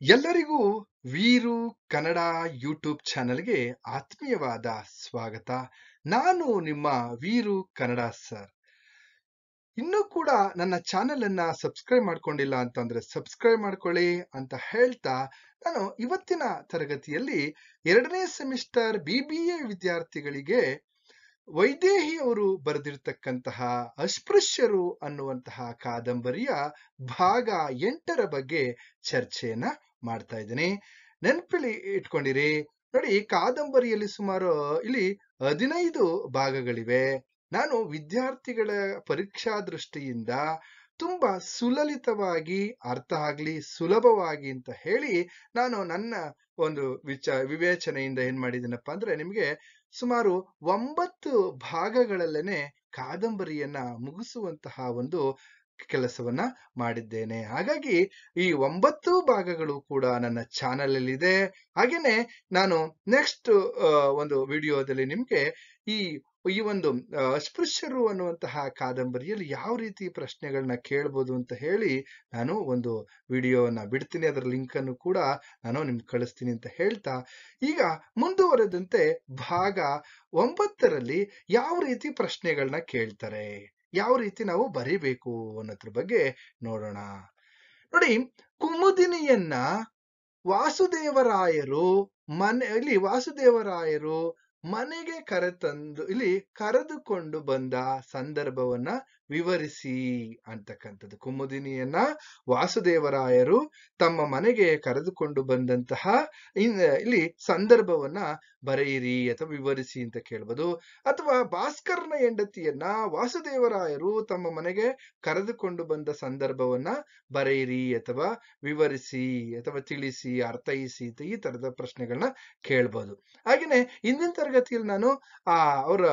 ಎಲ್ಲರಿಗೂ ವೀರು ಕನ್ನಡ ಯೂಟ್ಯೂಬ್ ಚಾನೆಲ್ಗೆ ಆತ್ಮೀಯವಾದ ಸ್ವಾಗತ. ನಾನು ನಿಮ್ಮ ವೀರು ಕನ್ನಡ ಸರ್. ಇನ್ನೂ ಕೂಡ ನನ್ನ ಚಾನೆಲ್ ಅನ್ನ ಸಬ್ಸ್ಕ್ರೈಬ್ ಮಾಡ್ಕೊಂಡಿಲ್ಲ ಅಂತಂದ್ರೆ ಸಬ್ಸ್ಕ್ರೈಬ್ ಮಾಡ್ಕೊಳ್ಳಿ ಅಂತ ಹೇಳ್ತಾ, ನಾನು ಇವತ್ತಿನ ತರಗತಿಯಲ್ಲಿ 2ನೇ ಸೆಮಿಸ್ಟರ್ BBA ವಿದ್ಯಾರ್ಥಿಗಳಿಗೆ ವೈದೇಹಿ ಅವರು ಬರೆದಿರ್ತಕ್ಕಂತಹ ಅಸ್ಪೃಶ್ಯರು ಅನ್ನುವಂತಹ ಕಾದಂಬರಿಯ ಭಾಗ 8ರ ಬಗ್ಗೆ ಚರ್ಚೆಯನ್ನ ಮಾಡ್ತಾ ಇದ್ದೀನಿ. ನೆನಪಲ್ಲಿ ಇಟ್ಕೊಂಡಿರಿ. ನೋಡಿ, ಕಾದಂಬರಿಯಲ್ಲಿ ಸುಮಾರು ಇಲ್ಲಿ 15 ಭಾಗಗಳಿವೆ. ನಾನು ವಿದ್ಯಾರ್ಥಿಗಳ ಪರೀಕ್ಷಾ ದೃಷ್ಟಿಯಿಂದ ತುಂಬಾ ಸುಲಲಿತವಾಗಿ ಅರ್ಥ ಆಗ್ಲಿ, ಸುಲಭವಾಗಿ ಅಂತ ಹೇಳಿ ನಾನು ನನ್ನ ಒಂದು ವಿವೇಚನೆಯಿಂದ ಏನ್ ಮಾಡಿದ್ದೀನಪ್ಪ ಅಂದ್ರೆ, ನಿಮಗೆ ಸುಮಾರು 9 ಭಾಗಗಳಲ್ಲೇನೆ ಕಾದಂಬರಿಯನ್ನ ಮುಗಿಸುವಂತಹ ಒಂದು ಕೆಲಸವನ್ನ ಮಾಡಿದ್ದೇನೆ. ಹಾಗಾಗಿ ಈ 9 ಭಾಗಗಳು ಕೂಡ ನನ್ನ ಚಾನೆಲ್ ಅಲ್ಲಿ ಇದೆ. ಹಾಗೇನೆ ನಾನು ನೆಕ್ಸ್ಟ್ ಒಂದು ವಿಡಿಯೋದಲ್ಲಿ ನಿಮ್ಗೆ ಈ ಈ ಒಂದು ಅಸ್ಪೃಶ್ಯರು ಅನ್ನುವಂತಹ ಕಾದಂಬರಿಯಲ್ಲಿ ಯಾವ ರೀತಿ ಪ್ರಶ್ನೆಗಳನ್ನ ಕೇಳ್ಬೋದು ಅಂತ ಹೇಳಿ ನಾನು ಒಂದು ವಿಡಿಯೋನ ಬಿಡ್ತೀನಿ. ಅದರ ಲಿಂಕ್ ಅನ್ನು ಕೂಡ ನಾನು ನಿಮ್ಗೆ ಕಳಿಸ್ತೀನಿ ಅಂತ ಹೇಳ್ತಾ, ಈಗ ಮುಂದುವರೆದಂತೆ ಭಾಗ 9ರಲ್ಲಿ ಯಾವ ರೀತಿ ಪ್ರಶ್ನೆಗಳನ್ನ ಕೇಳ್ತಾರೆ, ಯಾವ ರೀತಿ ನಾವು ಬರಿಬೇಕು ಅನ್ನೋದ್ರ ಬಗ್ಗೆ ನೋಡೋಣ. ನೋಡಿ, ಕುಮುದಿನಿಯನ್ನ ವಾಸುದೇವರಾಯರು ಮನೆಗೆ ಕರೆದುಕೊಂಡು ಬಂದ ಸಂದರ್ಭವನ್ನ ವಿವರಿಸಿ ಅಂತಕ್ಕಂಥದ್ದು. ಕುಮುದಿನಿಯನ್ನ ವಾಸುದೇವರಾಯರು ತಮ್ಮ ಮನೆಗೆ ಕರೆದುಕೊಂಡು ಬಂದಂತಹ ಇಲ್ಲಿ ಸಂದರ್ಭವನ್ನ ಬರೆಯಿರಿ ಅಥವಾ ವಿವರಿಸಿ ಅಂತ ಕೇಳ್ಬೋದು. ಅಥವಾ ಭಾಸ್ಕರನ ಹೆಂಡತಿಯನ್ನ ವಾಸುದೇವರಾಯರು ತಮ್ಮ ಮನೆಗೆ ಕರೆದುಕೊಂಡು ಬಂದ ಸಂದರ್ಭವನ್ನ ಬರೆಯಿರಿ ಅಥವಾ ವಿವರಿಸಿ ಅಥವಾ ತಿಳಿಸಿ, ಅರ್ಥೈಸಿ ಈ ತರದ ಪ್ರಶ್ನೆಗಳನ್ನ ಕೇಳ್ಬೋದು. ಹಾಗೇನೆ ಇಂದಿನ ತರಗತಿಯಲ್ಲಿ ನಾನು ಅವರ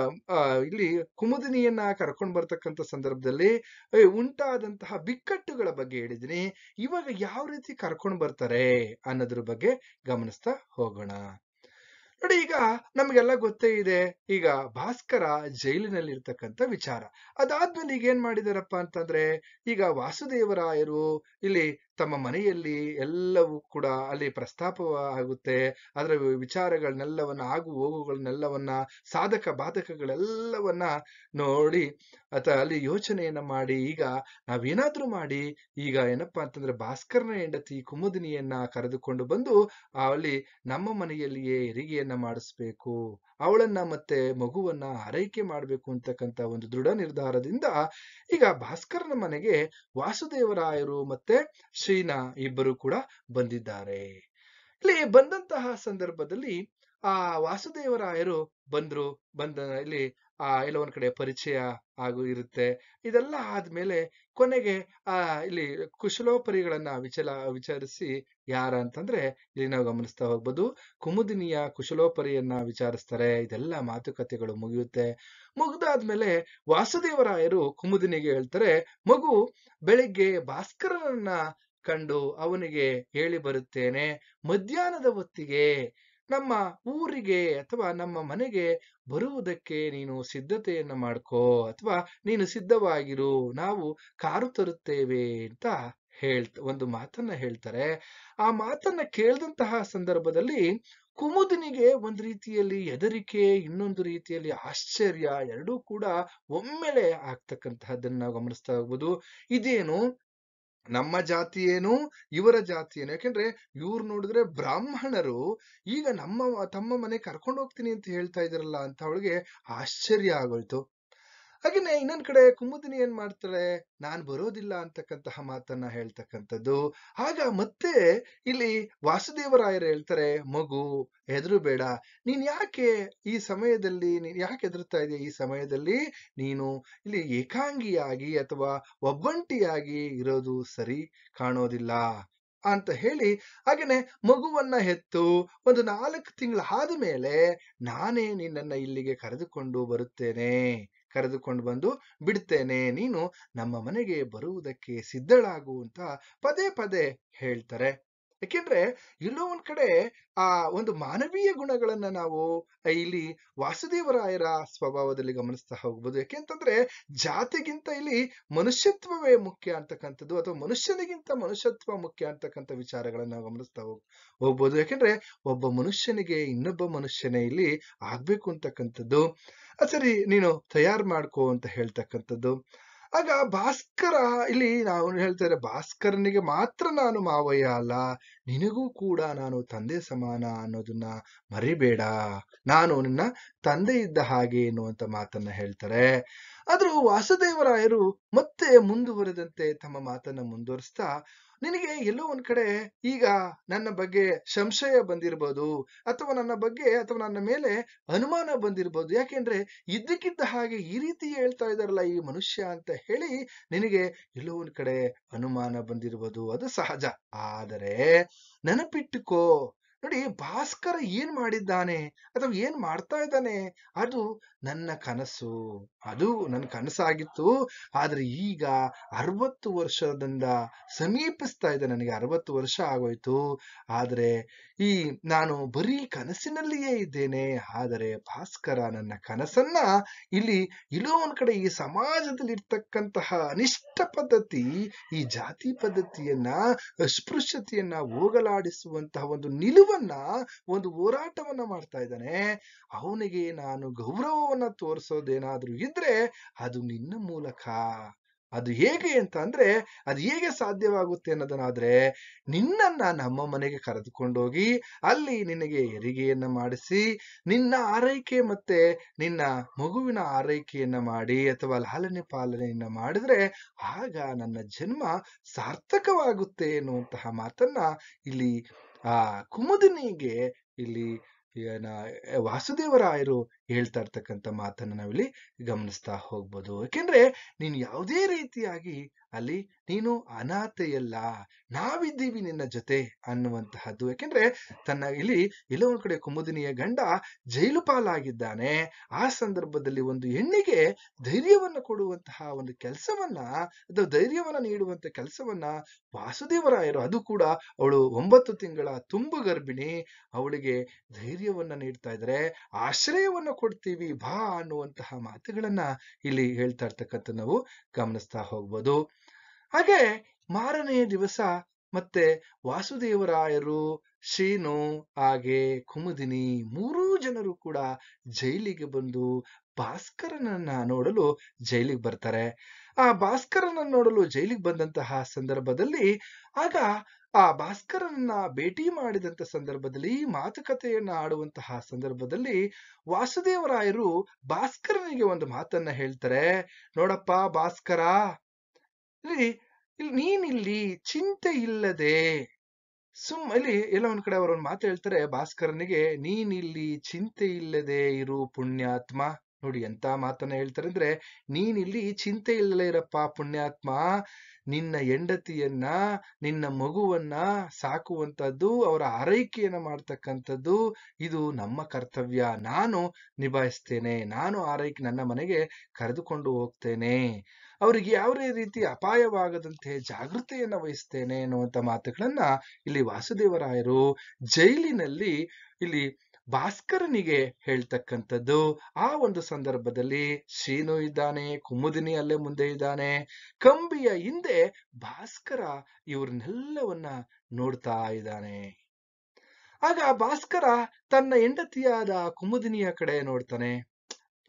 ಇಲ್ಲಿ ಕುಮುದಿನಿಯನ್ನ ಕರ್ಕೊಂಡು ಬರ್ತಕ್ಕಂಥ ಸಂದರ್ಭದಲ್ಲಿ ಉಂಟಾದಂತಹ ಬಿಕ್ಕಟ್ಟುಗಳ ಬಗ್ಗೆ ಹೇಳಿದ್ದೀನಿ. ಇವಾಗ ಯಾವ ರೀತಿ ಕರ್ಕೊಂಡು ಬರ್ತಾರೆ ಅನ್ನೋದ್ರ ಬಗ್ಗೆ ಗಮನಿಸ್ತಾ ಹೋಗೋಣ. ನೋಡಿ, ಈಗ ನಮ್ಗೆಲ್ಲ ಗೊತ್ತೇ ಇದೆ, ಈಗ ಭಾಸ್ಕರ ಜೈಲಿನಲ್ಲಿ ಇರ್ತಕ್ಕಂಥ ವಿಚಾರ. ಅದಾದ್ಮೇಲೆ ಈಗ ಏನ್ ಮಾಡಿದಾರಪ್ಪ ಅಂತಂದ್ರೆ, ಈಗ ವಾಸುದೇವರಾಯರು ಇಲ್ಲಿ ತಮ್ಮ ಮನೆಯಲ್ಲಿ ಎಲ್ಲವೂ ಕೂಡ ಅಲ್ಲಿ ಪ್ರಸ್ತಾಪ ಆಗುತ್ತೆ. ಅದರ ವಿಚಾರಗಳನ್ನೆಲ್ಲವನ್ನ, ಆಗು ಹೋಗುಗಳನ್ನೆಲ್ಲವನ್ನ, ಸಾಧಕ ಬಾಧಕಗಳೆಲ್ಲವನ್ನ ನೋಡಿ ಅಲ್ಲಿ ಯೋಚನೆಯನ್ನ ಮಾಡಿ, ಈಗ ನಾವೇನಾದ್ರೂ ಮಾಡಿ ಈಗ ಏನಪ್ಪಾ ಅಂತಂದ್ರೆ ಭಾಸ್ಕರನ ಹೆಂಡತಿ ಕುಮುದಿನಿಯನ್ನ ಕರೆದುಕೊಂಡು ಬಂದು ಅಲ್ಲಿ ನಮ್ಮ ಮನೆಯಲ್ಲಿಯೇ ಹೆರಿಗೆಯನ್ನ ಮಾಡಿಸ್ಬೇಕು, ಅವಳನ್ನ ಮತ್ತೆ ಮಗುವನ್ನ ಆರೈಕೆ ಮಾಡ್ಬೇಕು ಅಂತಕ್ಕಂಥ ಒಂದು ದೃಢ ನಿರ್ಧಾರದಿಂದ ಈಗ ಭಾಸ್ಕರನ ಮನೆಗೆ ವಾಸುದೇವರಾಯರು ಮತ್ತೆ ಶ್ರೀನಾ ಇಬ್ಬರು ಕೂಡ ಬಂದಿದ್ದಾರೆ. ಇಲ್ಲಿ ಬಂದಂತಹ ಸಂದರ್ಭದಲ್ಲಿ ವಾಸುದೇವರಾಯರು ಬಂದ ಇಲ್ಲಿ ಎಲ್ಲ ಒಂದ್ ಕಡೆ ಪರಿಚಯ ಇರುತ್ತೆ. ಇದೆಲ್ಲ ಆದ್ಮೇಲೆ ಕೊನೆಗೆ ಇಲ್ಲಿ ಕುಶಲೋಪರಿಗಳನ್ನ ವಿಚಾರಿಸಿ, ಯಾರ ಅಂತಂದ್ರೆ ಇಲ್ಲಿ ನಾವು ಗಮನಿಸ್ತಾ ಹೋಗ್ಬೋದು, ಕುಮುದಿನಿಯ ಕುಶಲೋಪರಿಯನ್ನ ವಿಚಾರಿಸ್ತಾರೆ. ಇದೆಲ್ಲ ಮಾತುಕತೆಗಳು ಮುಗಿದಾದ್ಮೇಲೆ ವಾಸುದೇವರಾಯರು ಕುಮುದಿನಿಗೆ ಹೇಳ್ತಾರೆ, ಮಗು ಬೆಳಿಗ್ಗೆ ಭಾಸ್ಕರನನ್ನ ಕಂಡು ಅವನಿಗೆ ಹೇಳಿ ಬರುತ್ತೇನೆ, ಮಧ್ಯಾಹ್ನದ ಹೊತ್ತಿಗೆ ನಮ್ಮ ಊರಿಗೆ ಅಥವಾ ನಮ್ಮ ಮನೆಗೆ ಬರುವುದಕ್ಕೆ ನೀನು ಸಿದ್ಧತೆಯನ್ನ ಮಾಡ್ಕೋ, ಅಥವಾ ನೀನು ಸಿದ್ಧವಾಗಿರು, ನಾವು ಕಾರು ತರುತ್ತೇವೆ ಅಂತ ಒಂದು ಮಾತನ್ನ ಹೇಳ್ತಾರೆ. ಆ ಮಾತನ್ನ ಕೇಳಿದಂತಹ ಸಂದರ್ಭದಲ್ಲಿ ಕುಮುದಿನಿಗೆ ಒಂದ್ ರೀತಿಯಲ್ಲಿ ಹೆದರಿಕೆ, ಇನ್ನೊಂದು ರೀತಿಯಲ್ಲಿ ಆಶ್ಚರ್ಯ, ಎರಡೂ ಕೂಡ ಒಮ್ಮೆಲೆ ಆಗ್ತಕ್ಕಂತಹದ್ದನ್ನ ನಾವು ಗಮನಿಸ್ತಾ ಹೋಗ್ಬೋದು. ಇದೇನು ನಮ್ಮ ಜಾತಿ ಏನು, ಇವರ ಜಾತಿ ಏನು? ಯಾಕೆಂದ್ರೆ ಇವ್ರು ನೋಡಿದ್ರೆ ಬ್ರಾಹ್ಮಣರು, ಈಗ ತಮ್ಮ ಮನೆ ಕರ್ಕೊಂಡು ಹೋಗ್ತೀನಿ ಅಂತ ಹೇಳ್ತಾ ಇದಾರಲ್ಲ ಅಂತ ಅವಳಿಗೆ ಆಶ್ಚರ್ಯ ಆಗೋಯ್ತು. ಹಾಗೇನೆ ಇನ್ನೊಂದ್ ಕಡೆ ಕುಮುದಿನಿ ಏನ್ ಮಾಡ್ತಾಳೆ, ನಾನ್ ಬರೋದಿಲ್ಲ ಅಂತಕ್ಕಂತಹ ಮಾತನ್ನ ಹೇಳ್ತಕ್ಕಂಥದ್ದು. ಆಗ ಮತ್ತೆ ಇಲ್ಲಿ ವಾಸುದೇವರಾಯರು ಹೇಳ್ತಾರೆ, ಮಗು ಹೆದರು ಬೇಡ, ನೀನ್ ಯಾಕೆ ಹೆದರ್ತಾ ಇದೆಯಾ? ಈ ಸಮಯದಲ್ಲಿ ನೀನು ಇಲ್ಲಿ ಏಕಾಂಗಿಯಾಗಿ ಅಥವಾ ಒಬ್ಬಂಟಿಯಾಗಿ ಇರೋದು ಸರಿ ಕಾಣೋದಿಲ್ಲ ಅಂತ ಹೇಳಿ, ಹಾಗೇನೆ ಮಗುವನ್ನ ಹೆತ್ತು ಒಂದು 4 ತಿಂಗಳು ಆದ್ಮೇಲೆ ನಾನೇ ನಿನ್ನನ್ನ ಇಲ್ಲಿಗೆ ಕರೆದುಕೊಂಡು ಬಂದು ಬಿಡ್ತೇನೆ, ನೀನು ನಮ್ಮ ಮನೆಗೆ ಬರುವುದಕ್ಕೆ ಸಿದ್ಧಳಾಗು ಅಂತ ಪದೇ ಪದೇ ಹೇಳ್ತಾರೆ. ಯಾಕೆಂದ್ರೆ ಎಲ್ಲೋ ಒಂದ್ ಕಡೆ ಆ ಒಂದು ಮಾನವೀಯ ಗುಣಗಳನ್ನ ನಾವು ಇಲ್ಲಿ ವಾಸುದೇವರಾಯರ ಸ್ವಭಾವದಲ್ಲಿ ಗಮನಿಸ್ತಾ ಹೋಗ್ಬೋದು. ಯಾಕೆಂತಂದ್ರೆ ಜಾತಿಗಿಂತ ಇಲ್ಲಿ ಮನುಷ್ಯತ್ವವೇ ಮುಖ್ಯ ಅಂತಕ್ಕಂಥದ್ದು, ಅಥವಾ ಮನುಷ್ಯನಿಗಿಂತ ಮನುಷ್ಯತ್ವ ಮುಖ್ಯ ಅಂತಕ್ಕಂಥ ವಿಚಾರಗಳನ್ನ ನಾವು ಗಮನಿಸ್ತಾ ಹೋಗ್ಬೋದು. ಯಾಕೆಂದ್ರೆ ಒಬ್ಬ ಮನುಷ್ಯನಿಗೆ ಇನ್ನೊಬ್ಬ ಮನುಷ್ಯನೇ ಇಲ್ಲಿ ಆಗ್ಬೇಕು ಅಂತಕ್ಕಂಥದ್ದು. ಸರಿ ನೀನು ತಯಾರು ಮಾಡ್ಕೋ ಅಂತ ಹೇಳ್ತಕ್ಕಂಥದ್ದು. ಆಗ ಭಾಸ್ಕರ ಇಲ್ಲಿ ನಾವು ಹೇಳ್ತಾರೆ, ಭಾಸ್ಕರನಿಗೆ ಮಾತ್ರ ನಾನು ಮಾವಯ್ಯ ಅಲ್ಲ, ನಿನಗೂ ಕೂಡ ನಾನು ತಂದೆ ಸಮಾನ ಅನ್ನೋದನ್ನ ಮರಿಬೇಡ, ನಾನು ನಿನ್ನ ತಂದೆ ಇದ್ದ ಹಾಗೆ ಎನ್ನುವಂತ ಮಾತನ್ನ ಹೇಳ್ತಾರೆ. ಆದ್ರೂ ವಾಸುದೇವರಾಯರು ಮತ್ತೆ ಮುಂದುವರೆದಂತೆ ತಮ್ಮ ಮಾತನ್ನ ಮುಂದುವರಿಸ್ತಾ, ನಿನಗೆ ಎಲ್ಲೋ ಒಂದ್ ಕಡೆ ಈಗ ನನ್ನ ಬಗ್ಗೆ ಸಂಶಯ ಬಂದಿರ್ಬೋದು, ಅಥವಾ ನನ್ನ ಬಗ್ಗೆ ಅಥವಾ ನನ್ನ ಮೇಲೆ ಅನುಮಾನ ಬಂದಿರ್ಬೋದು. ಯಾಕೆಂದ್ರೆ ಇದ್ದಕ್ಕಿದ್ದ ಹಾಗೆ ಈ ರೀತಿ ಹೇಳ್ತಾ ಇದಾರಲ್ಲ ಈ ಮನುಷ್ಯ ಅಂತ ಹೇಳಿ ನಿನಗೆ ಎಲ್ಲೋ ಒಂದ್ ಕಡೆ ಅನುಮಾನ ಬಂದಿರ್ಬೋದು, ಅದು ಸಹಜ. ಆದರೆ ನೆನಪಿಟ್ಟುಕೋ, ನೋಡಿ ಭಾಸ್ಕರ ಏನ್ ಮಾಡಿದ್ದಾನೆ ಅಥವಾ ಏನ್ ಮಾಡ್ತಾ ಇದ್ದಾನೆ ಅದು ನನ್ನ ಕನಸು, ಅದು ನನ್ನ ಕನಸಾಗಿತ್ತು. ಆದ್ರೆ ಈಗ 60 ವರ್ಷದಿಂದ ಸಮೀಪಿಸ್ತಾ ಇದೆ, ನನಗೆ 60 ವರ್ಷ ಆಗೋಯ್ತು. ಆದ್ರೆ ಈ ನಾನು ಬರೀ ಕನಸಿನಲ್ಲಿಯೇ ಇದ್ದೇನೆ. ಆದರೆ ಭಾಸ್ಕರ ನನ್ನ ಕನಸನ್ನ ಇಲ್ಲಿ ಎಲ್ಲೋ ಒಂದ್ ಕಡೆ ಈ ಸಮಾಜದಲ್ಲಿ ಇರ್ತಕ್ಕಂತಹ ಅನಿಷ್ಟ ಪದ್ಧತಿ, ಈ ಜಾತಿ ಪದ್ಧತಿಯನ್ನ, ಅಸ್ಪೃಶ್ಯತೆಯನ್ನ ಹೋಗಲಾಡಿಸುವಂತಹ ಒಂದು ನಿಲುವನ್ನ, ಒಂದು ಹೋರಾಟವನ್ನ ಮಾಡ್ತಾ ಇದ್ದಾನೆ. ಅವನಿಗೆ ನಾನು ಗೌರವವನ್ನ ತೋರಿಸೋದೇನಾದ್ರೂ ಇದ್ರೆ ಅದು ನಿನ್ನ ಮೂಲಕ. ಅದು ಹೇಗೆ ಅಂತ ಅಂದ್ರೆ, ಅದು ಹೇಗೆ ಸಾಧ್ಯವಾಗುತ್ತೆ ಅನ್ನೋದನ್ನಾದ್ರೆ, ನಿನ್ನನ್ನ ನಮ್ಮ ಮನೆಗೆ ಕರೆದುಕೊಂಡೋಗಿ ಅಲ್ಲಿ ನಿನಗೆ ಹೆರಿಗೆಯನ್ನ ಮಾಡಿಸಿ, ನಿನ್ನ ಆರೈಕೆ ಮತ್ತೆ ನಿನ್ನ ಮಗುವಿನ ಆರೈಕೆಯನ್ನ ಮಾಡಿ ಅಥವಾ ಲಾಲನೆ ಪಾಲನೆಯನ್ನ ಮಾಡಿದ್ರೆ ಆಗ ನನ್ನ ಜನ್ಮ ಸಾರ್ಥಕವಾಗುತ್ತೆ ಎನ್ನುವಂತಹ ಮಾತನ್ನ ಇಲ್ಲಿ ಆ ಕುಮುದಿನಿಗೆ ಇಲ್ಲಿ ವಾಸುದೇವರಾಯರು ಹೇಳ್ತಾ ಇರ್ತಕ್ಕಂಥ ಮಾತನ್ನ ನಾವಿಲ್ಲಿ ಗಮನಿಸ್ತಾ ಹೋಗ್ಬೋದು. ಯಾಕೆಂದ್ರೆ ನೀನು ಯಾವುದೇ ರೀತಿಯಾಗಿ ಅಲ್ಲಿ ನೀನು ಅನಾಥೆಯಲ್ಲ, ನಾವಿದ್ದೀವಿ ನಿನ್ನ ಜೊತೆ ಅನ್ನುವಂತಹದ್ದು. ಯಾಕೆಂದ್ರೆ ತನ್ನ ಇಲ್ಲಿ ಎಲ್ಲೋ ಒಂದ್ ಕಡೆ ಕುಮುದಿನಿಯ ಗಂಡ ಜೈಲು ಪಾಲಾಗಿದ್ದಾನೆ. ಆ ಸಂದರ್ಭದಲ್ಲಿ ಒಂದು ಹೆಣ್ಣಿಗೆ ಧೈರ್ಯವನ್ನ ಕೊಡುವಂತಹ ಒಂದು ಕೆಲಸವನ್ನ, ಅಥವಾ ಧೈರ್ಯವನ್ನ ನೀಡುವಂತ ಕೆಲಸವನ್ನ ವಾಸುದೇವರಾಯರು, ಅದು ಕೂಡ ಅವಳು 9 ತಿಂಗಳ ತುಂಬು ಗರ್ಭಿಣಿ, ಅವಳಿಗೆ ಧೈರ್ಯವನ್ನ ನೀಡ್ತಾ ಇದ್ದಾರೆ, ಆಶ್ರಯವನ್ನ ಕೊಡ್ತೀವಿ ಬಾ ಅನ್ನುವಂತಹ ಮಾತುಗಳನ್ನ ಇಲ್ಲಿ ಹೇಳ್ತಾ ಇರ್ತಕ್ಕಂಥ ನಾವು ಗಮನಿಸ್ತಾ ಹೋಗ್ಬೋದು. ಹಾಗೆ ಮಾರನೆಯ ದಿವಸ ಮತ್ತೆ ವಾಸುದೇವರಾಯರು, ಶೀನು ಹಾಗೆ ಕುಮುದಿನಿ ಮೂರೂ ಜನರು ಕೂಡ ಜೈಲಿಗೆ ಬಂದು ಭಾಸ್ಕರನನ್ನ ನೋಡಲು ಜೈಲಿಗೆ ಬರ್ತಾರೆ. ಆ ಭಾಸ್ಕರನನ್ನ ನೋಡಲು ಜೈಲಿಗೆ ಬಂದಂತಹ ಸಂದರ್ಭದಲ್ಲಿ ಆಗ ಆ ಭಾಸ್ಕರನನ್ನ ಭೇಟಿ ಮಾಡಿದಂತ ಸಂದರ್ಭದಲ್ಲಿ, ಮಾತುಕತೆಯನ್ನ ಆಡುವಂತಹ ಸಂದರ್ಭದಲ್ಲಿ ವಾಸುದೇವರಾಯರು ಭಾಸ್ಕರನಿಗೆ ಒಂದು ಮಾತನ್ನ ಹೇಳ್ತಾರೆ. ನೋಡಪ್ಪ ಭಾಸ್ಕರ, ಇಲ್ಲಿ ನೀನಿಲ್ಲಿ ಚಿಂತೆ ಇಲ್ಲದೆ ಇಲ್ಲಿ ಎಲ್ಲ ಒಂದ್ ಕಡೆ ಅವರೊಂದು ಮಾತು ಹೇಳ್ತಾರೆ ಭಾಸ್ಕರನಿಗೆ, ನೀನಿಲ್ಲಿ ಚಿಂತೆ ಇಲ್ಲದೆ ಇರು ಪುಣ್ಯಾತ್ಮ. ನೋಡಿ ಎಂತ ಮಾತನ್ನ ಹೇಳ್ತಾರೆ ಅಂದ್ರೆ, ನೀನಿಲ್ಲಿ ಚಿಂತೆ ಇಲ್ಲದೆ ಇರಪ್ಪ ಪುಣ್ಯಾತ್ಮ, ನಿನ್ನ ಹೆಂಡತಿಯನ್ನ ನಿನ್ನ ಮಗುವನ್ನ ಸಾಕುವಂತದ್ದು, ಅವರ ಆರೈಕೆಯನ್ನ ಮಾಡ್ತಕ್ಕಂಥದ್ದು ಇದು ನಮ್ಮ ಕರ್ತವ್ಯ. ನಾನು ನಿಭಾಯಿಸ್ತೇನೆ, ನಾನು ಆರೈಕೆ ನನ್ನ ಮನೆಗೆ ಕರೆದುಕೊಂಡು ಹೋಗ್ತೇನೆ, ಅವರಿಗೆ ಯಾವುದೇ ರೀತಿ ಅಪಾಯವಾಗದಂತೆ ಜಾಗೃತೆಯನ್ನ ವಹಿಸ್ತೇನೆ ಅನ್ನುವಂತ ಮಾತುಗಳನ್ನ ಇಲ್ಲಿ ವಾಸುದೇವರಾಯರು ಜೈಲಿನಲ್ಲಿ ಇಲ್ಲಿ ಭಾಸ್ಕರನಿಗೆ ಹೇಳ್ತಕ್ಕಂಥದ್ದು. ಆ ಒಂದು ಸಂದರ್ಭದಲ್ಲಿ ಶೀನು ಇದ್ದಾನೆ, ಕುಮುದಿನಿ ಅಲ್ಲೇ ಮುಂದೆ ಇದ್ದಾನೆ, ಕಂಬಿಯ ಹಿಂದೆ ಭಾಸ್ಕರ ಇವ್ರನ್ನೆಲ್ಲವನ್ನ ನೋಡ್ತಾ ಇದ್ದಾನೆ. ಆಗ ಭಾಸ್ಕರ ತನ್ನ ಹೆಂಡತಿಯಾದ ಕುಮುದಿನಿಯ ಕಡೆ ನೋಡ್ತಾನೆ,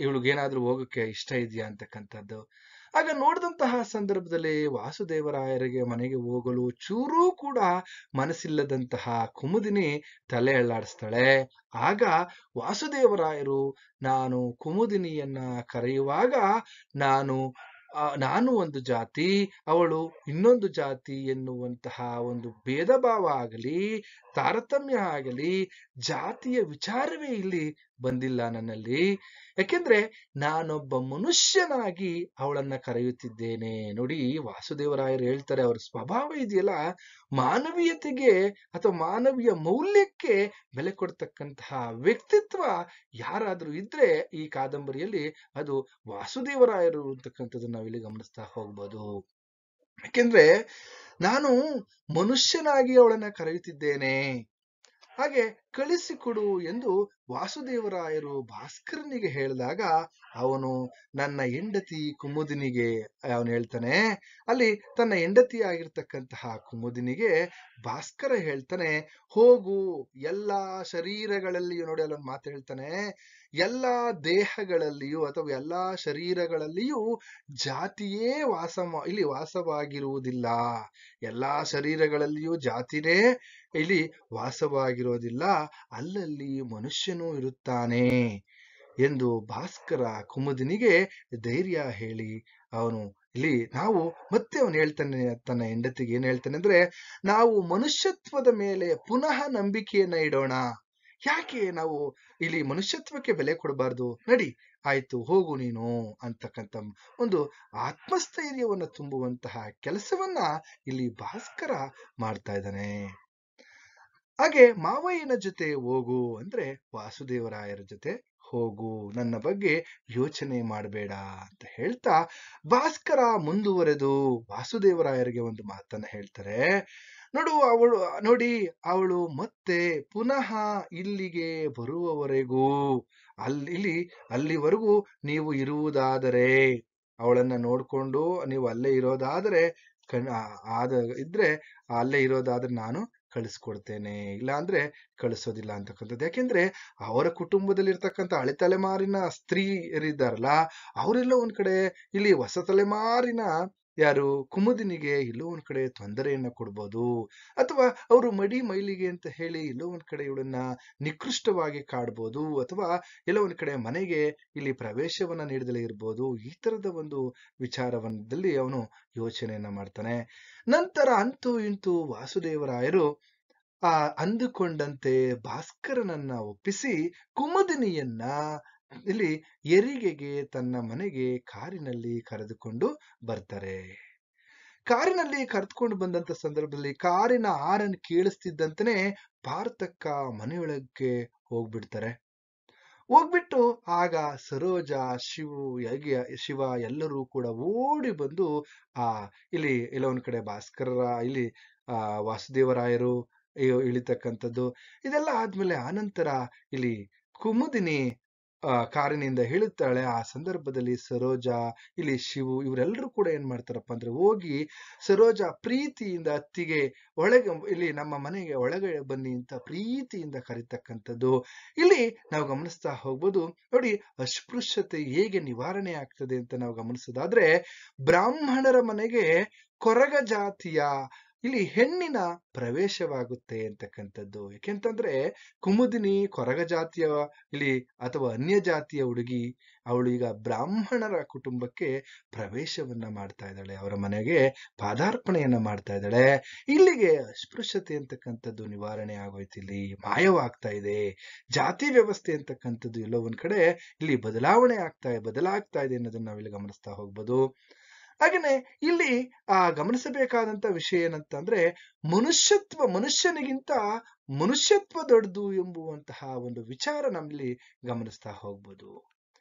ಇವಳಿಗೇನಾದ್ರೂ ಹೋಗಕ್ಕೆ ಇಷ್ಟ ಇದೆಯಾ ಅಂತಕ್ಕಂಥದ್ದು. ಆಗ ನೋಡಿದಂತಹ ಸಂದರ್ಭದಲ್ಲಿ ವಾಸುದೇವರಾಯರಿಗೆ ಮನೆಗೆ ಹೋಗಲು ಚೂರೂ ಕೂಡ ಮನಸ್ಸಿಲ್ಲದಂತಹ ಕುಮುದಿನಿ ತಲೆ ಅಲ್ಲಾಡಿಸ್ತಾಳೆ. ಆಗ ವಾಸುದೇವರಾಯರು, ನಾನು ಕುಮುದಿನಿಯನ್ನ ಕರೆಯುವಾಗ ನಾನು ಒಂದು ಜಾತಿ, ಅವಳು ಇನ್ನೊಂದು ಜಾತಿ ಎನ್ನುವಂತಹ ಒಂದು ಭೇದ ಭಾವ ಆಗಲಿ, ತಾರತಮ್ಯ ಆಗಲಿ, ಜಾತಿಯ ವಿಚಾರವೇ ಇಲ್ಲಿ ಬಂದಿಲ್ಲ ನನ್ನಲ್ಲಿ. ಯಾಕೆಂದ್ರೆ ನಾನೊಬ್ಬ ಮನುಷ್ಯನಾಗಿ ಅವಳನ್ನ ಕರೆಯುತ್ತಿದ್ದೇನೆ. ನೋಡಿ ವಾಸುದೇವರಾಯರು ಹೇಳ್ತಾರೆ, ಅವ್ರ ಸ್ವಭಾವ ಇದೆಯಲ್ಲ, ಮಾನವೀಯತೆಗೆ ಅಥವಾ ಮಾನವೀಯ ಮೌಲ್ಯಕ್ಕೆ ಬೆಲೆ ಕೊಡ್ತಕ್ಕಂತಹ ವ್ಯಕ್ತಿತ್ವ ಯಾರಾದ್ರೂ ಇದ್ರೆ ಈ ಕಾದಂಬರಿಯಲ್ಲಿ ಅದು ವಾಸುದೇವರಾಯರು ಅಂತಕ್ಕಂಥದ್ದು ನಾವಿಲ್ಲಿ ಗಮನಿಸ್ತಾ ಹೋಗ್ಬೋದು. ಯಾಕೆಂದ್ರೆ ನಾನು ಮನುಷ್ಯನಾಗಿ ಅವಳನ್ನ ಕರೆಯುತ್ತಿದ್ದೇನೆ, ಹಾಗೆ ಕಳಿಸಿಕೊಡು ಎಂದು ವಾಸುದೇವರಾಯರು ಭಾಸ್ಕರನಿಗೆ ಹೇಳಿದಾಗ ಅವನು ನನ್ನ ಹೆಂಡತಿ ಕುಮುದಿನಿಗೆ ಅವನು ಹೇಳ್ತಾನೆ, ಅಲ್ಲಿ ತನ್ನ ಹೆಂಡತಿ ಆಗಿರ್ತಕ್ಕಂತಹ ಕುಮುದಿನಿಗೆ ಭಾಸ್ಕರ ಹೇಳ್ತಾನೆ, ಹೋಗು ಎಲ್ಲಾ ಶರೀರಗಳಲ್ಲಿಯೂ, ನೋಡಿ ಅಲ್ಲೊಂದು ಮಾತು ಹೇಳ್ತಾನೆ, ಎಲ್ಲಾ ದೇಹಗಳಲ್ಲಿಯೂ ಅಥವಾ ಎಲ್ಲಾ ಶರೀರಗಳಲ್ಲಿಯೂ ಜಾತಿಯೇ ಇಲ್ಲಿ ವಾಸವಾಗಿರುವುದಿಲ್ಲ, ಎಲ್ಲಾ ಶರೀರಗಳಲ್ಲಿಯೂ ಜಾತಿನೇ ಇಲ್ಲಿ ವಾಸವಾಗಿರೋದಿಲ್ಲ, ಅಲ್ಲಲ್ಲಿ ಮನುಷ್ಯನೂ ಇರುತ್ತಾನೆ ಎಂದು ಭಾಸ್ಕರ ಕುಮುದಿನಿಗೆ ಧೈರ್ಯ ಹೇಳಿ ಅವನು ಇಲ್ಲಿ ಮತ್ತೆ ಅವನು ಹೇಳ್ತಾನೆ, ತನ್ನ ಹೆಂಡತಿಗೆ ಏನ್ ಹೇಳ್ತಾನೆ ಅಂದ್ರೆ, ನಾವು ಮನುಷ್ಯತ್ವದ ಮೇಲೆ ಪುನಃ ನಂಬಿಕೆಯನ್ನ ಇಡೋಣ, ಯಾಕೆ ನಾವು ಇಲ್ಲಿ ಮನುಷ್ಯತ್ವಕ್ಕೆ ಬೆಲೆ ಕೊಡಬಾರ್ದು, ನಡಿ ಆಯ್ತು ಹೋಗು ನೀನು ಅಂತಕ್ಕಂಥ ಒಂದು ಆತ್ಮಸ್ಥೈರ್ಯವನ್ನ ತುಂಬುವಂತಹ ಕೆಲಸವನ್ನ ಇಲ್ಲಿ ಭಾಸ್ಕರ ಮಾಡ್ತಾ ಇದ್ದಾನೆ. ಹಾಗೆ ಮಾವಯ್ಯನ ಜೊತೆ ಹೋಗು ಅಂದ್ರೆ ವಾಸುದೇವರಾಯರ ಜೊತೆ ಹೋಗು, ನನ್ನ ಬಗ್ಗೆ ಯೋಚನೆ ಮಾಡಬೇಡ ಅಂತ ಹೇಳ್ತಾ ಭಾಸ್ಕರ ಮುಂದುವರೆದು ವಾಸುದೇವರಾಯರಿಗೆ ಒಂದು ಮಾತನ್ನ ಹೇಳ್ತಾರೆ, ನೋಡಿ ಅವಳು ಮತ್ತೆ ಪುನಃ ಇಲ್ಲಿಗೆ ಬರುವವರೆಗೂ ಅಲ್ಲಿವರೆಗೂ ನೀವು ಇರುವುದಾದರೆ, ಅವಳನ್ನ ನೋಡ್ಕೊಂಡು ನೀವು ಅಲ್ಲೇ ಇರೋದಾದ್ರೆ ಇದ್ರೆ ಅಲ್ಲೇ ಇರೋದಾದ್ರೆ ನಾನು ಕಳಿಸ್ಕೊಡ್ತೇನೆ, ಇಲ್ಲ ಅಂದ್ರೆ ಕಳಿಸೋದಿಲ್ಲ ಅಂತಕ್ಕಂಥದ್ದು. ಯಾಕೆಂದ್ರೆ ಅವರ ಕುಟುಂಬದಲ್ಲಿ ಇರ್ತಕ್ಕಂಥ ಹಳೆ ತಲೆಮಾರಿನ ಸ್ತ್ರೀಯರಿದ್ದಾರಲ್ಲ, ಅವರೆಲ್ಲ ಒಂದ್ ಕಡೆ ಇಲ್ಲಿ ಹೊಸ ತಲೆಮಾರಿನ ಯಾರು ಕುಮುದಿನಿಗೆ ಎಲ್ಲೋ ಒಂದ್ ಕಡೆ ತೊಂದರೆಯನ್ನ ಕೊಡ್ಬೋದು, ಅಥವಾ ಅವರು ಮೈಲಿಗೆ ಅಂತ ಹೇಳಿ ಎಲ್ಲೋ ಒಂದ್ ಕಡೆ ಇವಳನ್ನ ನಿಕೃಷ್ಟವಾಗಿ ಕಾಡ್ಬೋದು, ಅಥವಾ ಎಲ್ಲೋ ಒಂದ್ ಕಡೆ ಮನೆಗೆ ಇಲ್ಲಿ ಪ್ರವೇಶವನ್ನ ನೀಡದಲೇ ಇರ್ಬೋದು. ಈ ತರದ ಒಂದು ವಿಚಾರವನ್ನದಲ್ಲಿ ಅವನು ಯೋಚನೆಯನ್ನ ಮಾಡ್ತಾನೆ. ನಂತರ ಅಂತೂ ಇಂತೂ ವಾಸುದೇವರಾಯರು ಅಂದುಕೊಂಡಂತೆ ಭಾಸ್ಕರನನ್ನ ಒಪ್ಪಿಸಿ ಕುಮುದಿನಿಯನ್ನ ಇಲ್ಲಿ ಹೆರಿಗೆಗೆ ತನ್ನ ಮನೆಗೆ ಕಾರಿನಲ್ಲಿ ಕರೆದುಕೊಂಡು ಬರ್ತಾರೆ. ಕಾರಿನಲ್ಲಿ ಕರೆದುಕೊಂಡು ಬಂದಂತ ಸಂದರ್ಭದಲ್ಲಿ ಕಾರಿನ ಹಾರನ್ ಕೇಳಿಸ್ತಿದ್ದಂತನೇ ಪಾರ್ಥಕ್ಕ ಮನೆಯೊಳಕ್ಕೆ ಹೋಗ್ಬಿಟ್ಟು ಆಗ ಸರೋಜ, ಶಿವ ಎಲ್ಲರೂ ಕೂಡ ಓಡಿ ಬಂದು ಇಲ್ಲಿ ಎಲ್ಲ ಒಂದ್ ಕಡೆ ಭಾಸ್ಕರ ಇಲ್ಲಿ ವಾಸುದೇವರಾಯರು ಇಳಿತಕ್ಕಂಥದ್ದು ಇದೆಲ್ಲ ಆದ್ಮೇಲೆ ಆನಂತರ ಇಲ್ಲಿ ಕುಮುದಿನಿ ಕಾರಿನಿಂದ ಇಳುತ್ತಾಳೆ. ಆ ಸಂದರ್ಭದಲ್ಲಿ ಸರೋಜ, ಇಲ್ಲಿ ಶಿವು ಇವರೆಲ್ಲರೂ ಕೂಡ ಏನ್ ಮಾಡ್ತಾರಪ್ಪ ಅಂದ್ರೆ, ಹೋಗಿ ಸರೋಜ ಪ್ರೀತಿಯಿಂದ ಅತ್ತಿಗೆ ಇಲ್ಲಿ ನಮ್ಮ ಮನೆಗೆ ಒಳಗೆ ಬನ್ನಿ ಅಂತ ಪ್ರೀತಿಯಿಂದ ಕರೀತಕ್ಕಂಥದ್ದು ಇಲ್ಲಿ ನಾವು ಗಮನಿಸ್ತಾ ಹೋಗ್ಬೋದು. ನೋಡಿ, ಅಸ್ಪೃಶ್ಯತೆ ಹೇಗೆ ನಿವಾರಣೆ ಆಗ್ತದೆ ಅಂತ ನಾವು ಗಮನಿಸೋದಾದ್ರೆ, ಬ್ರಾಹ್ಮಣರ ಮನೆಗೆ ಕೊರಗ ಜಾತಿಯ ಇಲ್ಲಿ ಹೆಣ್ಣಿನ ಪ್ರವೇಶವಾಗುತ್ತೆ ಅಂತಕ್ಕಂಥದ್ದು. ಯಾಕೆಂತಂದ್ರೆ ಕುಮುದಿನಿ ಕೊರಗ ಜಾತಿಯ ಇಲ್ಲಿ ಅಥವಾ ಅನ್ಯ ಜಾತಿಯ ಹುಡುಗಿ, ಅವಳು ಈಗ ಬ್ರಾಹ್ಮಣರ ಕುಟುಂಬಕ್ಕೆ ಪ್ರವೇಶವನ್ನ ಮಾಡ್ತಾ ಇದ್ದಾಳೆ, ಅವರ ಮನೆಗೆ ಪಾದಾರ್ಪಣೆಯನ್ನ ಮಾಡ್ತಾ ಇದ್ದಾಳೆ. ಇಲ್ಲಿಗೆ ಅಸ್ಪೃಶ್ಯತೆ ಅಂತಕ್ಕಂಥದ್ದು ನಿವಾರಣೆ ಆಗೋಯ್ತು, ಇಲ್ಲಿ ಮಾಯವಾಗ್ತಾ ಇದೆ. ಜಾತಿ ವ್ಯವಸ್ಥೆ ಅಂತಕ್ಕಂಥದ್ದು ಎಲ್ಲೋ ಒಂದ್ ಕಡೆ ಇಲ್ಲಿ ಬದಲಾಗ್ತಾ ಇದೆ ಅನ್ನೋದನ್ನ ನಾವಿಲ್ಲಿ ಗಮನಿಸ್ತಾ ಹೋಗ್ಬೋದು. ಹಾಗೇನೆ ಇಲ್ಲಿ ಗಮನಿಸಬೇಕಾದಂತ ವಿಷಯ ಏನಂತಂದ್ರೆ, ಮನುಷ್ಯನಿಗಿಂತ ಮನುಷ್ಯತ್ವ ದೊಡ್ಡದು ಎಂಬುವಂತಹ ಒಂದು ವಿಚಾರ ನಮ್ಮಲ್ಲಿ ಗಮನಿಸ್ತಾ ಹೋಗ್ಬೋದು.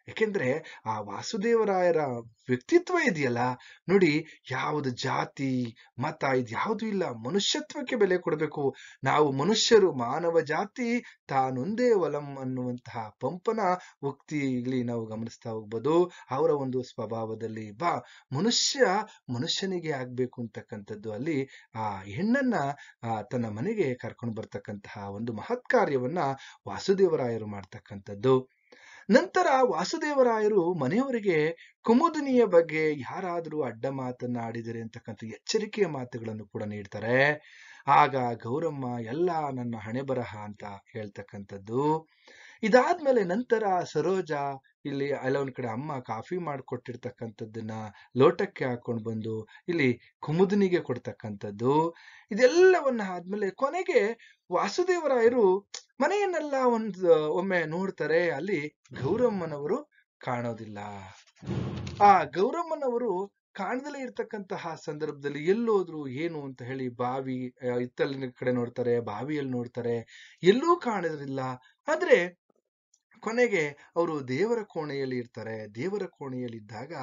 ಯಾಕೆಂದ್ರೆ ಆ ವಾಸುದೇವರಾಯರ ವ್ಯಕ್ತಿತ್ವ ಇದೆಯಲ್ಲ ನೋಡಿ, ಯಾವುದು ಜಾತಿ ಮತ ಇದ್ಯಾವುದು ಇಲ್ಲ, ಮನುಷ್ಯತ್ವಕ್ಕೆ ಬೆಲೆ ಕೊಡಬೇಕು. ನಾವು ಮನುಷ್ಯರು, ಮಾನವ ಜಾತಿ ತಾನೊಂದೇ ಒಲಂ ಅನ್ನುವಂತಹ ಪಂಪನ ಉಕ್ತಿ ಇಲ್ಲಿ ನಾವು ಗಮನಿಸ್ತಾ ಹೋಗ್ಬೋದು. ಅವರ ಒಂದು ಸ್ವಭಾವದಲ್ಲಿ ಮನುಷ್ಯನಿಗೆ ಆಗ್ಬೇಕು ಅಂತಕ್ಕಂಥದ್ದು, ಅಲ್ಲಿ ಆ ಹೆಣ್ಣನ್ನ ತನ್ನ ಮನೆಗೆ ಕರ್ಕೊಂಡು ಬರ್ತಕ್ಕಂತಹ ಒಂದು ಮಹತ್ ಕಾರ್ಯವನ್ನ ವಾಸುದೇವರಾಯರು ಮಾಡ್ತಕ್ಕಂಥದ್ದು. ನಂತರ ವಾಸುದೇವರಾಯರು ಮನೆಯವರಿಗೆ ಕುಮುದಿನಿಯ ಬಗ್ಗೆ ಯಾರಾದರೂ ಅಡ್ಡ ಮಾತನ್ನ ಆಡಿದರೆ ಅಂತಕ್ಕಂಥ ಎಚ್ಚರಿಕೆಯ ಮಾತುಗಳನ್ನು ಕೂಡ ನೀಡ್ತಾರೆ. ಆಗ ಗೌರಮ್ಮ ಎಲ್ಲ ನನ್ನ ಹಣೆ ಬರಹ ಅಂತ ಹೇಳ್ತಕ್ಕಂಥದ್ದು. ಇದಾದ್ಮೇಲೆ ನಂತರ ಸರೋಜ ಇಲ್ಲಿ ಒಂದ್ ಕಡೆ ಅಮ್ಮ ಕಾಫಿ ಮಾಡಿಕೊಟ್ಟಿರ್ತಕ್ಕಂಥದ್ದನ್ನ ಲೋಟಕ್ಕೆ ಹಾಕೊಂಡು ಬಂದು ಇಲ್ಲಿ ಕುಮುದಿನಿಗೆ ಕೊಡ್ತಕ್ಕಂಥದ್ದು. ಇದೆಲ್ಲವನ್ನ ಆದ್ಮೇಲೆ ಕೊನೆಗೆ ವಾಸುದೇವರಾಯರು ಮನೆಯನ್ನೆಲ್ಲ ಒಮ್ಮೆ ನೋಡ್ತಾರೆ, ಅಲ್ಲಿ ಗೌರಮ್ಮನವರು ಕಾಣೋದಿಲ್ಲ. ಆ ಗೌರಮ್ಮನವರು ಕಾಣದಲ್ಲೇ ಇರ್ತಕ್ಕಂತಹ ಸಂದರ್ಭದಲ್ಲಿ ಎಲ್ಲೋದ್ರು ಏನು ಅಂತ ಹೇಳಿ ಬಾವಿ ಇತ್ತಲಿನ ಕಡೆ ನೋಡ್ತಾರೆ, ಬಾವಿಯಲ್ಲಿ ನೋಡ್ತಾರೆ, ಎಲ್ಲೂ ಕಾಣೋದಿಲ್ಲ. ಆದ್ರೆ ಕೊನೆಗೆ ಅವರು ದೇವರ ಕೋಣೆಯಲ್ಲಿ ಇರ್ತಾರೆ. ದೇವರ ಕೋಣೆಯಲ್ಲಿದ್ದಾಗ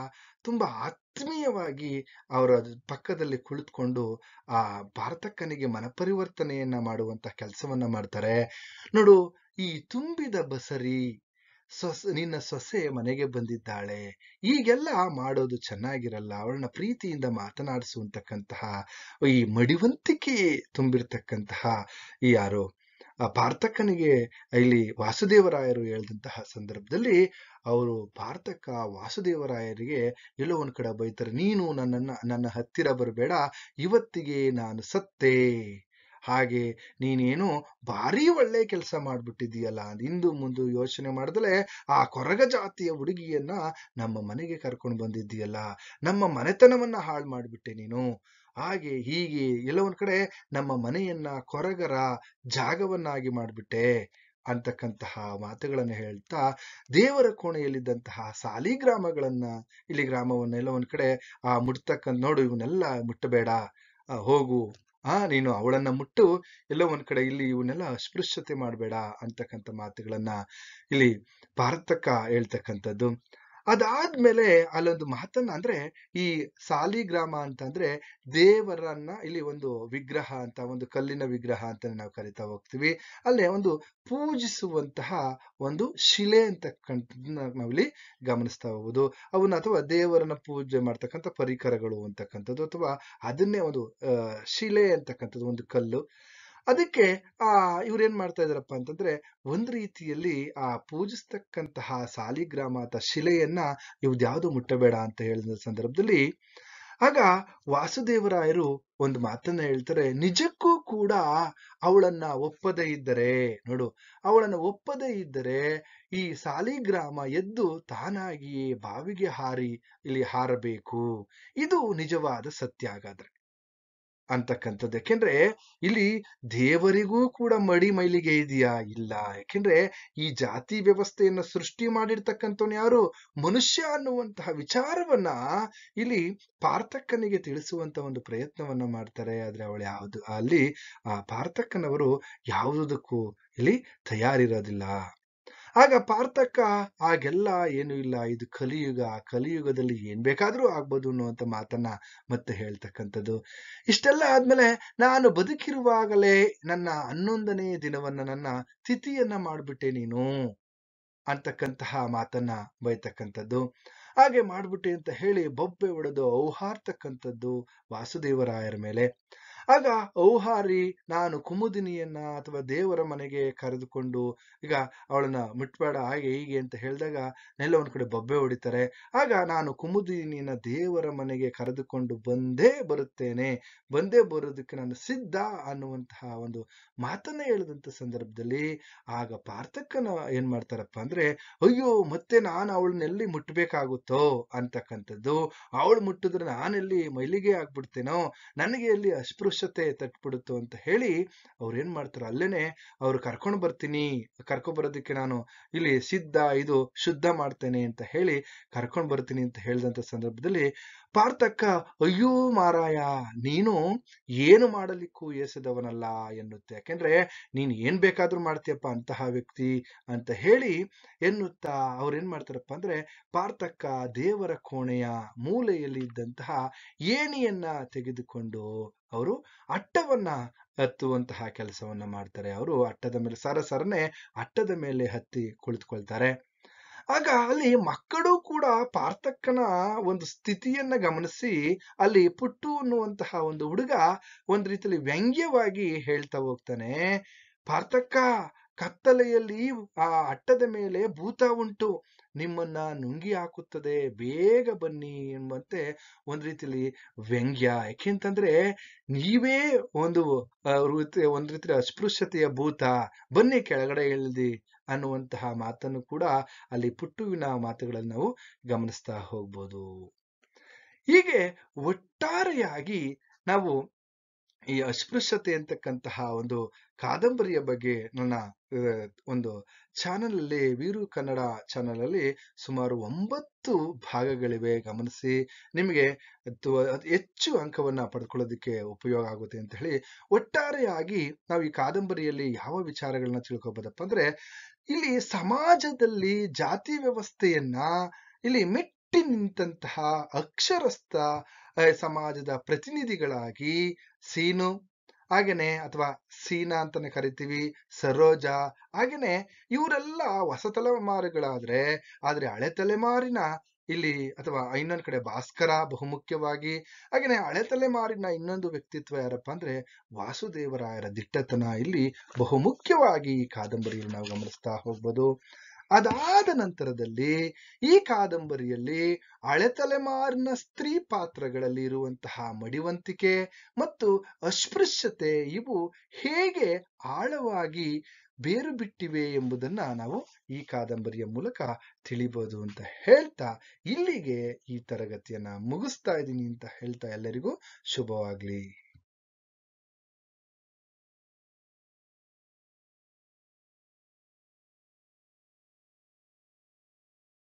ತುಂಬಾ ಆತ್ಮೀಯವಾಗಿ ಅವರ ಪಕ್ಕದಲ್ಲಿ ಕುಳಿತುಕೊಂಡು ಆ ಪಾರ್ಥಕ್ಕನಿಗೆ ಮನಪರಿವರ್ತನೆಯನ್ನ ಮಾಡುವಂತ ಕೆಲಸವನ್ನ ಮಾಡ್ತಾರೆ. ನೋಡು, ಈ ತುಂಬಿದ ಬಸರಿ, ನಿನ್ನ ಸೊಸೆ ಮನೆಗೆ ಬಂದಿದ್ದಾಳೆ, ಈಗೆಲ್ಲ ಮಾಡೋದು ಚೆನ್ನಾಗಿರಲ್ಲ. ಅವಳನ್ನ ಪ್ರೀತಿಯಿಂದ ಮಾತನಾಡಿಸುವಂತಕ್ಕಂತಹ ಈ ಮಡಿವಂತಿಕೆ ತುಂಬಿರ್ತಕ್ಕಂತಹ ಈ ಯಾರು ಆ ಪಾರ್ಥಕ್ಕನಿಗೆ ಇಲ್ಲಿ ವಾಸುದೇವರಾಯರು ಹೇಳಿದಂತಹ ಸಂದರ್ಭದಲ್ಲಿ ಅವರು ಪಾರ್ಥಕ ವಾಸುದೇವರಾಯರಿಗೆ ಎಲ್ಲೋ ಒಂದ್ ಕಡೆ ಬೈತಾರೆ, ನೀನು ನನ್ನ ಹತ್ತಿರ ಬರಬೇಡ, ಇವತ್ತಿಗೆ ನಾನು ಸತ್ತೆ. ಹಾಗೆ ನೀನೇನು ಭಾರಿ ಒಳ್ಳೆ ಕೆಲಸ ಮಾಡ್ಬಿಟ್ಟಿದೀಯಲ್ಲ, ಇಂದು ಮುಂದೆ ಯೋಚನೆ ಮಾಡಿದ್ರೆ ಆ ಕೊರಗ ಜಾತಿಯ ಹುಡುಗಿಯನ್ನ ನಮ್ಮ ಮನೆಗೆ ಕರ್ಕೊಂಡು ಬಂದಿದ್ದೀಯಲ್ಲ, ನಮ್ಮ ಮನೆತನವನ್ನ ಹಾಳು ಮಾಡ್ಬಿಟ್ಟೆ ನೀನು. ಹಾಗೆ ಹೀಗೆ ಎಲ್ಲ ಒಂದ್ ಕಡೆ ನಮ್ಮ ಮನೆಯನ್ನ ಕೊರಗರ ಜಾಗವನ್ನಾಗಿ ಮಾಡ್ಬಿಟ್ಟೆ ಅಂತಕ್ಕಂತಹ ಮಾತುಗಳನ್ನ ಹೇಳ್ತಾ ದೇವರ ಕೋಣೆಯಲ್ಲಿದ್ದಂತಹ ಸಾಲಿಗ್ರಾಮಗಳನ್ನ, ಇಲ್ಲಿ ಗ್ರಾಮವನ್ನ ಎಲ್ಲ ಒಂದ್ ಕಡೆ ಮುಟ್ತಕ್ಕಂಥ, ನೋಡು ಇವನ್ನೆಲ್ಲ ಮುಟ್ಟಬೇಡ, ಹೋಗು, ನೀನು ಅವಳನ್ನ ಮುಟ್ಟು, ಎಲ್ಲೋ ಒಂದ್ ಕಡೆ ಇಲ್ಲಿ ಇವನ್ನೆಲ್ಲ ಅಸ್ಪೃಶ್ಯತೆ ಮಾಡಬೇಡ ಅಂತಕ್ಕಂಥ ಮಾತುಗಳನ್ನ ಇಲ್ಲಿ ಪಾರ್ಥಕ ಹೇಳ್ತಕ್ಕಂಥದ್ದು. ಅದಾದ್ಮೇಲೆ ಅಲ್ಲೊಂದು ಮಾತನ್ನ, ಅಂದ್ರೆ ಈ ಸಾಲಿಗ್ರಾಮ ಅಂತಂದ್ರೆ ದೇವರನ್ನ ಇಲ್ಲಿ ಒಂದು ವಿಗ್ರಹ ಅಂತ, ಒಂದು ಕಲ್ಲಿನ ವಿಗ್ರಹ ಅಂತ ನಾವು ಕರಿತಾ ಹೋಗ್ತೀವಿ. ಅಲ್ಲೇ ಒಂದು ಪೂಜಿಸುವಂತಹ ಒಂದು ಶಿಲೆ ಅಂತಕ್ಕಂಥದ್ದನ್ನ ನಾವಿಲ್ಲಿ ಗಮನಿಸ್ತಾ ಹೋಗುದು. ಅವನ್ನ ಅಥವಾ ದೇವರನ್ನ ಪೂಜೆ ಮಾಡ್ತಕ್ಕಂಥ ಪರಿಕರಗಳು ಅಂತಕ್ಕಂಥದ್ದು, ಅಥವಾ ಅದನ್ನೇ ಒಂದು ಶಿಲೆ ಅಂತಕ್ಕಂಥದ್ದು, ಒಂದು ಕಲ್ಲು. ಅದಕ್ಕೆ ಇವ್ರೇನ್ ಮಾಡ್ತಾ ಇದಾರಪ್ಪ ಅಂತಂದ್ರೆ, ಒಂದ್ ರೀತಿಯಲ್ಲಿ ಪೂಜಿಸ್ತಕ್ಕಂತಹ ಸಾಲಿಗ್ರಾಮ ಅಥವಾ ಶಿಲೆಯನ್ನ ಇವ್ದ್ಯಾವುದು ಮುಟ್ಟಬೇಡ ಅಂತ ಹೇಳಿದ ಸಂದರ್ಭದಲ್ಲಿ ಆಗ ವಾಸುದೇವರಾಯರು ಒಂದು ಮಾತನ್ನ ಹೇಳ್ತಾರೆ, ನಿಜಕ್ಕೂ ಕೂಡ ಅವಳನ್ನ ಒಪ್ಪದೇ ಇದ್ದರೆ, ನೋಡು, ಅವಳನ್ನ ಒಪ್ಪದೇ ಇದ್ದರೆ ಈ ಸಾಲಿಗ್ರಾಮ ಎದ್ದು ತಾನಾಗಿಯೇ ಬಾವಿಗೆ ಇಲ್ಲಿ ಹಾರಬೇಕು. ಇದು ನಿಜವಾದ ಸತ್ಯ ಹಾಗಾದ್ರೆ ಅಂತಕ್ಕಂಥದ್ದು. ಯಾಕೆಂದ್ರೆ ಇಲ್ಲಿ ದೇವರಿಗೂ ಕೂಡ ಮೈಲಿಗೆ ಇದೆಯಾ? ಇಲ್ಲ. ಯಾಕೆಂದ್ರೆ ಈ ಜಾತಿ ವ್ಯವಸ್ಥೆಯನ್ನ ಸೃಷ್ಟಿ ಮಾಡಿರ್ತಕ್ಕಂಥವ್ನು ಯಾರು? ಮನುಷ್ಯ ಅನ್ನುವಂತಹ ವಿಚಾರವನ್ನ ಇಲ್ಲಿ ಪಾರ್ಥಕ್ಕನಿಗೆ ತಿಳಿಸುವಂತ ಒಂದು ಪ್ರಯತ್ನವನ್ನ ಮಾಡ್ತಾರೆ. ಆದ್ರೆ ಅವಳು ಅಲ್ಲಿ ಪಾರ್ಥಕ್ಕನವರು ಯಾವುದಕ್ಕೂ ಇಲ್ಲಿ ತಯಾರಿರೋದಿಲ್ಲ. ಆಗ ಪಾರ್ಥಕ್ಕ ಹಾಗೆಲ್ಲ ಏನು ಇಲ್ಲ, ಇದು ಕಲಿಯುಗ, ಕಲಿಯುಗದಲ್ಲಿ ಏನ್ ಬೇಕಾದ್ರೂ ಆಗ್ಬೋದು ಅನ್ನುವಂತ ಮಾತನ್ನ ಮತ್ತೆ ಹೇಳ್ತಕ್ಕಂಥದ್ದು. ಇಷ್ಟೆಲ್ಲ ಆದ್ಮೇಲೆ ನಾನು ಬದುಕಿರುವಾಗಲೇ ನನ್ನ 11ನೇ ದಿನವನ್ನ, ನನ್ನ ತಿಥಿಯನ್ನ ಮಾಡ್ಬಿಟ್ಟೆ ನೀನು ಅಂತಕ್ಕಂತಹ ಮಾತನ್ನ ಬೈತಕ್ಕಂಥದ್ದು. ಹಾಗೆ ಮಾಡ್ಬಿಟ್ಟೆ ಅಂತ ಹೇಳಿ ಬೊಬ್ಬೆ ಹೊಡೆದು ಔಹಾರ್ತಕ್ಕಂಥದ್ದು ವಾಸುದೇವರಾಯರ ಮೇಲೆ. ಆಗ ಔಹಾರಿ, ನಾನು ಕುಮುದಿನಿಯನ್ನ ಅಥವಾ ದೇವರ ಮನೆಗೆ ಕರೆದುಕೊಂಡು, ಈಗ ಅವಳನ್ನ ಮುಟ್ಬೇಡ ಹಾಗೆ ಹೀಗೆ ಅಂತ ಹೇಳಿದಾಗ ನೆಲ್ಲ ಒಂದ್ ಕಡೆ ಬೊಬ್ಬೆ ಹೊಡಿತಾರೆ. ಆಗ ನಾನು ಕುಮುದಿನಿಯನ್ನ ದೇವರ ಮನೆಗೆ ಕರೆದುಕೊಂಡು ಬಂದೇ ಬರೋದಕ್ಕೆ ನಾನು ಸಿದ್ಧ ಅನ್ನುವಂತಹ ಒಂದು ಮಾತನ್ನ ಹೇಳಿದಂತ ಸಂದರ್ಭದಲ್ಲಿ ಆಗ ಪಾರ್ಥಕ್ಕನ ಏನ್ ಮಾಡ್ತಾರಪ್ಪ ಅಂದ್ರೆ, ಅಯ್ಯೋ ಮತ್ತೆ ನಾನು ಅವಳನ್ನೆಲ್ಲಿ ಮುಟ್ಬೇಕಾಗುತ್ತೋ ಅಂತಕ್ಕಂಥದ್ದು, ಅವಳು ಮುಟ್ಟಿದ್ರೆ ನಾನೆಲ್ಲಿ ಮೈಲಿಗೆ ಆಗ್ಬಿಡ್ತೇನೋ, ನನಗೆ ಎಲ್ಲಿ ಅಸ್ಪೃಶ್ಯತೆ ತಟ್ಬಿಡುತ್ತೋ ಅಂತ ಹೇಳಿ ಅವ್ರೇನ್ ಮಾಡ್ತಾರೆ, ಅಲ್ಲೇನೆ ಅವ್ರು ಕರ್ಕೊಂಡ್ ಬರೋದಕ್ಕೆ ನಾನು ಇಲ್ಲಿ ಸಿದ್ಧ, ಇದು ಶುದ್ಧ ಮಾಡ್ತೇನೆ ಅಂತ ಹೇಳಿ ಕರ್ಕೊಂಡ್ ಬರ್ತೀನಿ ಅಂತ ಹೇಳಿದಂತ ಸಂದರ್ಭದಲ್ಲಿ ಪಾರ್ಥಕ್ಕ, ಅಯ್ಯೋ ಮಾರಾಯ, ನೀನು ಏನು ಮಾಡಲಿಕ್ಕೂ ಏಸದವನಲ್ಲ ಎನ್ನುತ್ತೆ. ಯಾಕೆಂದ್ರೆ ನೀನ್ ಏನ್ ಬೇಕಾದ್ರೂ ಮಾಡ್ತೀಯಪ್ಪ ಅಂತಹ ವ್ಯಕ್ತಿ ಅಂತ ಹೇಳಿ ಎನ್ನುತ್ತಾ ಅವ್ರೇನ್ ಮಾಡ್ತಾರಪ್ಪ ಅಂದ್ರೆ, ಪಾರ್ಥಕ್ಕ ದೇವರ ಕೋಣೆಯ ಮೂಲೆಯಲ್ಲಿ ಇದ್ದಂತಹ ಏಣಿಯನ್ನ ತೆಗೆದುಕೊಂಡು ಅವರು ಅಟ್ಟವನ್ನ ಹತ್ತುವಂತಹ ಕೆಲಸವನ್ನ ಮಾಡ್ತಾರೆ. ಅವರು ಅಟ್ಟದ ಮೇಲೆ ಸರಸರನೆ ಅಟ್ಟದ ಮೇಲೆ ಹತ್ತಿ ಕುಳಿತುಕೊಳ್ತಾರೆ. ಆಗ ಅಲ್ಲಿ ಮಕ್ಕಳು ಕೂಡ ಪಾರ್ಥಕ್ಕನ ಒಂದು ಸ್ಥಿತಿಯನ್ನ ಗಮನಿಸಿ, ಅಲ್ಲಿ ಪುಟ್ಟು ಅನ್ನುವಂತಹ ಒಂದು ಹುಡುಗ ಒಂದ್ ರೀತಿಯಲ್ಲಿ ವ್ಯಂಗ್ಯವಾಗಿ ಹೇಳ್ತಾ ಹೋಗ್ತಾನೆ, ಪಾರ್ಥಕ್ಕ, ಕತ್ತಲೆಯಲ್ಲಿ ಅಟ್ಟದ ಮೇಲೆ ಭೂತ ಉಂಟು, ನಿಮ್ಮನ್ನ ನುಂಗಿ ಹಾಕುತ್ತದೆ, ಬೇಗ ಬನ್ನಿ ಎಂಬಂತೆ ಒಂದ್ ರೀತಿಯಲ್ಲಿ ವ್ಯಂಗ್ಯ. ಯಾಕೆಂತಂದ್ರೆ ನೀವೇ ಒಂದ್ ರೀತಿಯ ಅಸ್ಪೃಶ್ಯತೆಯ ಭೂತ, ಬನ್ನಿ ಕೆಳಗಡೆ ಇಳಿದಿ ಅನ್ನುವಂತಹ ಮಾತನ್ನು ಕೂಡ ಅಲ್ಲಿ ಪುಟ್ಟುವಿನ ಮಾತುಗಳನ್ನು ನಾವು ಗಮನಿಸ್ತಾ ಹೋಗ್ಬೋದು. ಹೀಗೆ ಒಟ್ಟಾರೆಯಾಗಿ ನಾವು ಈ ಅಸ್ಪೃಶ್ಯತೆ ಅಂತಕ್ಕಂತಹ ಒಂದು ಕಾದಂಬರಿಯ ಬಗ್ಗೆ ನನ್ನ ಒಂದು ಚಾನೆಲ್ ಅಲ್ಲಿ ವೀರು ಕನ್ನಡ ಚಾನೆಲ್ ಅಲ್ಲಿ ಸುಮಾರು 9 ಭಾಗಗಳಿವೆ, ಗಮನಿಸಿ. ನಿಮಗೆ ಅತಿ ಹೆಚ್ಚು ಅಂಕವನ್ನ ಪಡೆದುಕೊಳ್ಳೋದಕ್ಕೆ ಉಪಯೋಗ ಆಗುತ್ತೆ ಅಂತ ಹೇಳಿ, ಒಟ್ಟಾರೆಯಾಗಿ ನಾವು ಈ ಕಾದಂಬರಿಯಲ್ಲಿ ಯಾವ ವಿಚಾರಗಳನ್ನ ತಿಳ್ಕೊಬೋದಪ್ಪ ಅಂದ್ರೆ, ಇಲ್ಲಿ ಸಮಾಜದಲ್ಲಿ ಜಾತಿ ವ್ಯವಸ್ಥೆಯನ್ನ ಇಲ್ಲಿ ಮೆಟ್ಟಿ ನಿಂತಹ ಅಕ್ಷರಸ್ಥ ಸಮಾಜದ ಪ್ರತಿನಿಧಿಗಳಾಗಿ ಸೀನು, ಹಾಗೇನೆ ಅಥವಾ ಸೀನಾ ಅಂತಾನೆ ಕರಿತೀವಿ, ಸರೋಜ, ಹಾಗೇನೆ ಇವರೆಲ್ಲ ಹೊಸ ತಲೆಮಾರುಗಳಾದ್ರೆ, ಆದ್ರೆ ಹಳೆ ತಲೆಮಾರಿನ ಇಲ್ಲಿ ಅಥವಾ ಇನ್ನೊಂದ್ ಕಡೆ ಭಾಸ್ಕರ ಬಹುಮುಖ್ಯವಾಗಿ, ಹಾಗೇನೆ ಹಳೆ ತಲೆಮಾರಿನ ಇನ್ನೊಂದು ವ್ಯಕ್ತಿತ್ವ ಯಾರಪ್ಪ ಅಂದ್ರೆ ವಾಸುದೇವರಾಯರ ದಿಟ್ಟತನ ಇಲ್ಲಿ ಬಹುಮುಖ್ಯವಾಗಿ ಈ ಕಾದಂಬರಿಯಲ್ಲಿ ನಾವು ಗಮನಿಸ್ತಾ ಹೋಗ್ಬೋದು. ಅದಾದ ನಂತರದಲ್ಲಿ ಈ ಕಾದಂಬರಿಯಲ್ಲಿ ಹಳೆ ತಲೆಮಾರಿನ ಸ್ತ್ರೀ ಪಾತ್ರಗಳಲ್ಲಿ ಇರುವಂತಹ ಮಡಿವಂತಿಕೆ ಮತ್ತು ಅಸ್ಪೃಶ್ಯತೆ ಇವು ಹೇಗೆ ಆಳವಾಗಿ ಬೇರು ಬಿಟ್ಟಿವೆ ಎಂಬುದನ್ನ ನಾವು ಈ ಕಾದಂಬರಿಯ ಮೂಲಕ ತಿಳಿಬಹುದು ಅಂತ ಹೇಳ್ತಾ, ಇಲ್ಲಿಗೆ ಈ ತರಗತಿಯನ್ನ ಮುಗಿಸ್ತಾ ಇದ್ದೀನಿ ಅಂತ ಹೇಳ್ತಾ ಎಲ್ಲರಿಗೂ ಶುಭವಾಗ್ಲಿ.